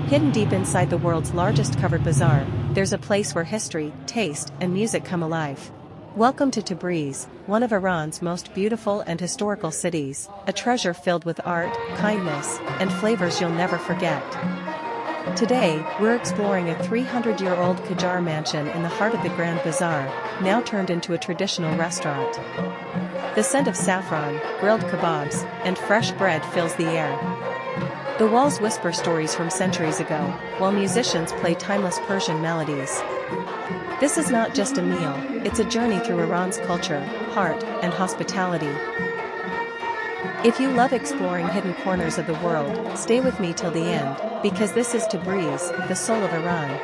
Hidden deep inside the world's largest covered bazaar, there's a place where history, taste, and music come alive. Welcome to Tabriz, one of Iran's most beautiful and historical cities, a treasure filled with art, kindness, and flavors you'll never forget. Today, we're exploring a 300-year-old Qajar mansion in the heart of the Grand Bazaar, now turned into a traditional restaurant. The scent of saffron, grilled kebabs, and fresh bread fills the air. The walls whisper stories from centuries ago, while musicians play timeless Persian melodies. This is not just a meal, it's a journey through Iran's culture, heart, and hospitality. If you love exploring hidden corners of the world, stay with me till the end, because this is Tabriz, the soul of Iran.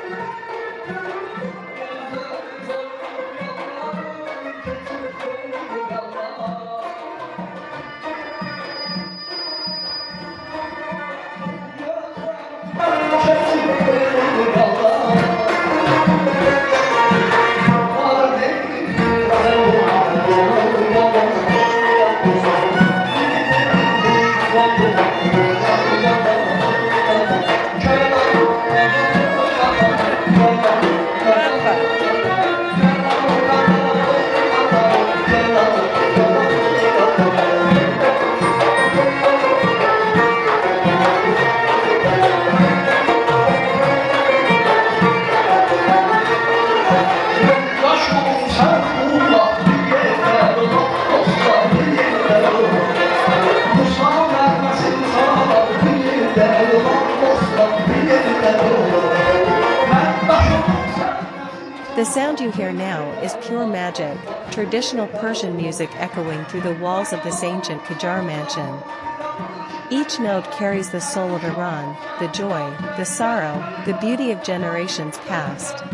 The sound you hear now is pure magic, traditional Persian music echoing through the walls of this ancient Qajar mansion. Each note carries the soul of Iran, the joy, the sorrow, the beauty of generations past.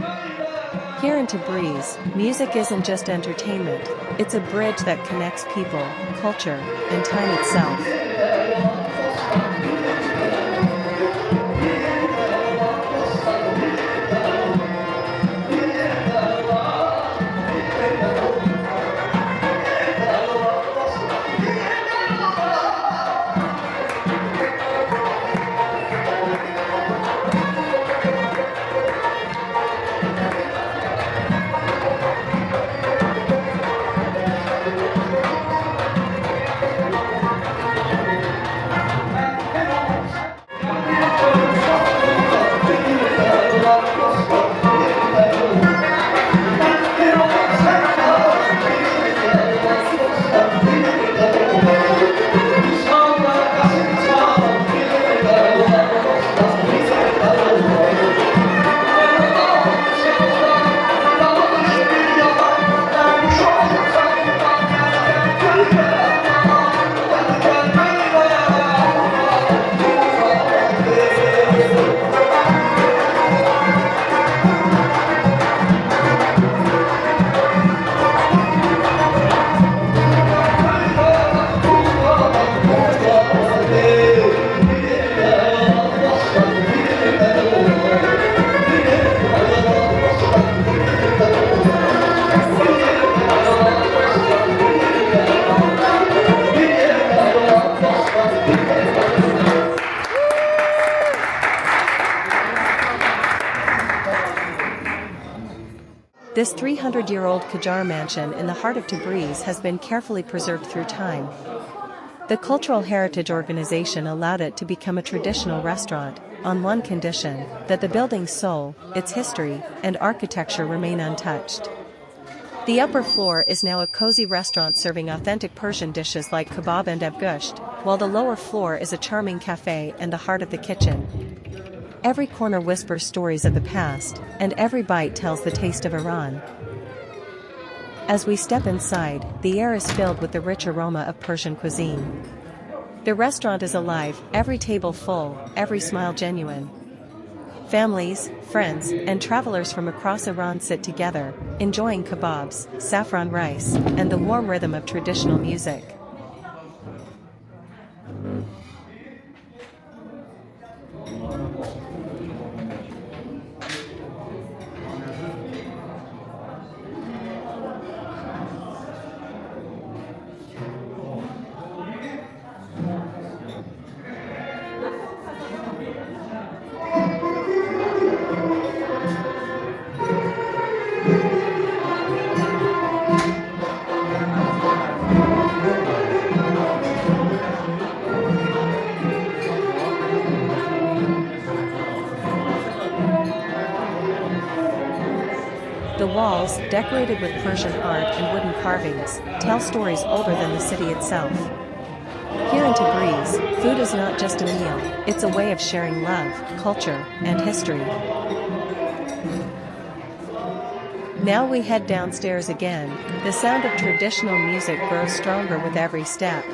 Here in Tabriz, music isn't just entertainment, it's a bridge that connects people, culture, and time itself. This 300-year-old Qajar mansion in the heart of Tabriz has been carefully preserved through time. The Cultural Heritage Organization allowed it to become a traditional restaurant, on one condition, that the building's soul, its history, and architecture remain untouched. The upper floor is now a cozy restaurant serving authentic Persian dishes like kebab and abgusht, while the lower floor is a charming cafe and the heart of the kitchen. Every corner whispers stories of the past, and every bite tells the taste of Iran. As we step inside, the air is filled with the rich aroma of Persian cuisine. The restaurant is alive, every table full, every smile genuine. Families, friends, and travelers from across Iran sit together, enjoying kebabs, saffron rice, and the warm rhythm of traditional music. The walls, decorated with Persian art and wooden carvings, tell stories older than the city itself. Here in Tabriz, food is not just a meal, it's a way of sharing love, culture, and history. Now we head downstairs again. The sound of traditional music grows stronger with every step.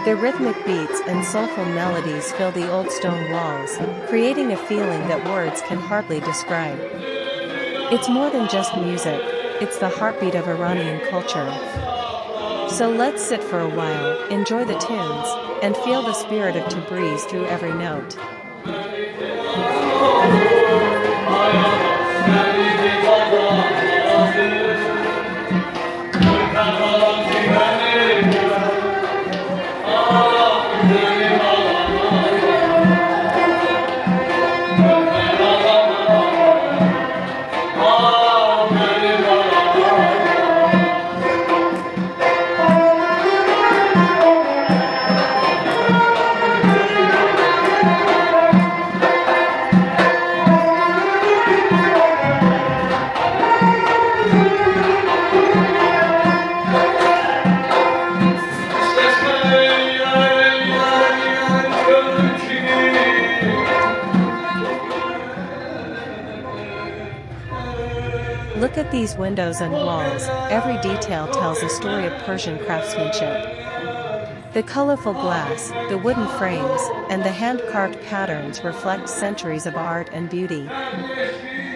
The rhythmic beats and soulful melodies fill the old stone walls, creating a feeling that words can hardly describe. It's more than just music, it's the heartbeat of Iranian culture. So let's sit for a while, enjoy the tunes, and feel the spirit of Tabriz through every note. Look at these windows and walls, every detail tells a story of Persian craftsmanship. The colorful glass, the wooden frames, and the hand-carved patterns reflect centuries of art and beauty.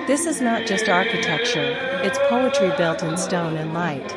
This is not just architecture, it's poetry built in stone and light.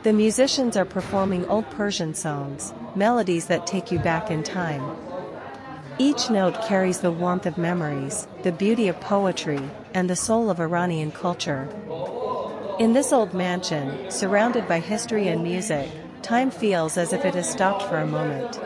The musicians are performing old Persian songs, melodies that take you back in time. Each note carries the warmth of memories, the beauty of poetry, and the soul of Iranian culture. In this old mansion, surrounded by history and music, time feels as if it has stopped for a moment.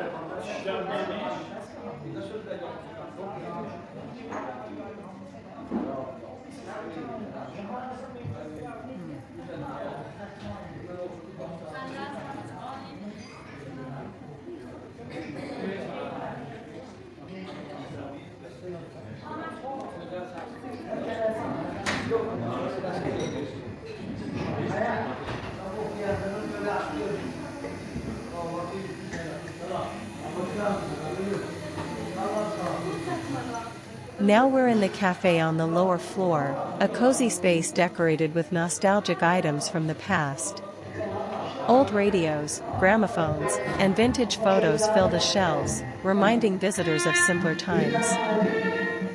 Now we're in the cafe on the lower floor, a cozy space decorated with nostalgic items from the past. Old radios, gramophones, and vintage photos fill the shelves, reminding visitors of simpler times.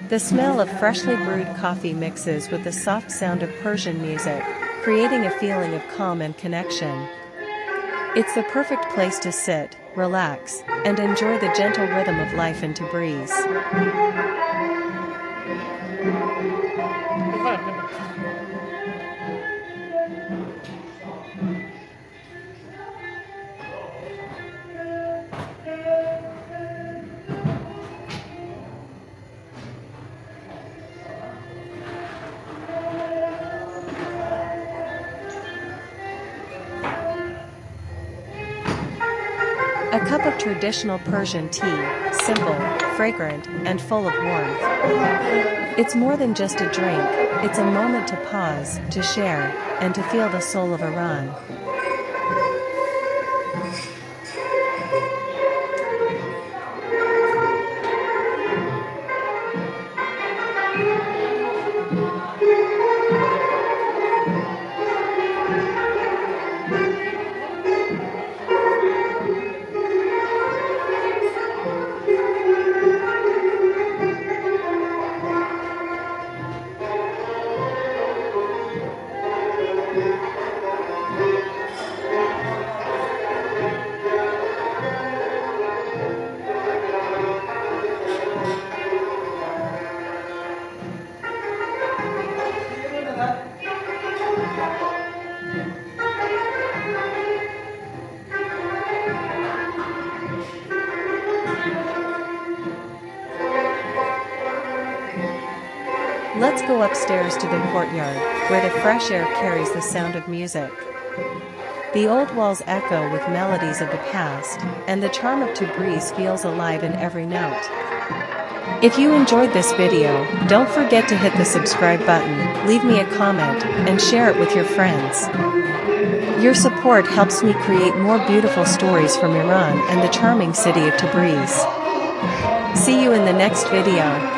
The smell of freshly brewed coffee mixes with the soft sound of Persian music, creating a feeling of calm and connection. It's the perfect place to sit, relax, and enjoy the gentle rhythm of life in Tabriz. A cup of traditional Persian tea, simple, fragrant, and full of warmth. It's more than just a drink, it's a moment to pause, to share, and to feel the soul of Iran. Let's go upstairs to the courtyard, where the fresh air carries the sound of music. The old walls echo with melodies of the past, and the charm of Tabriz feels alive in every note. If you enjoyed this video, don't forget to hit the subscribe button, leave me a comment, and share it with your friends. Your support helps me create more beautiful stories from Iran and the charming city of Tabriz. See you in the next video.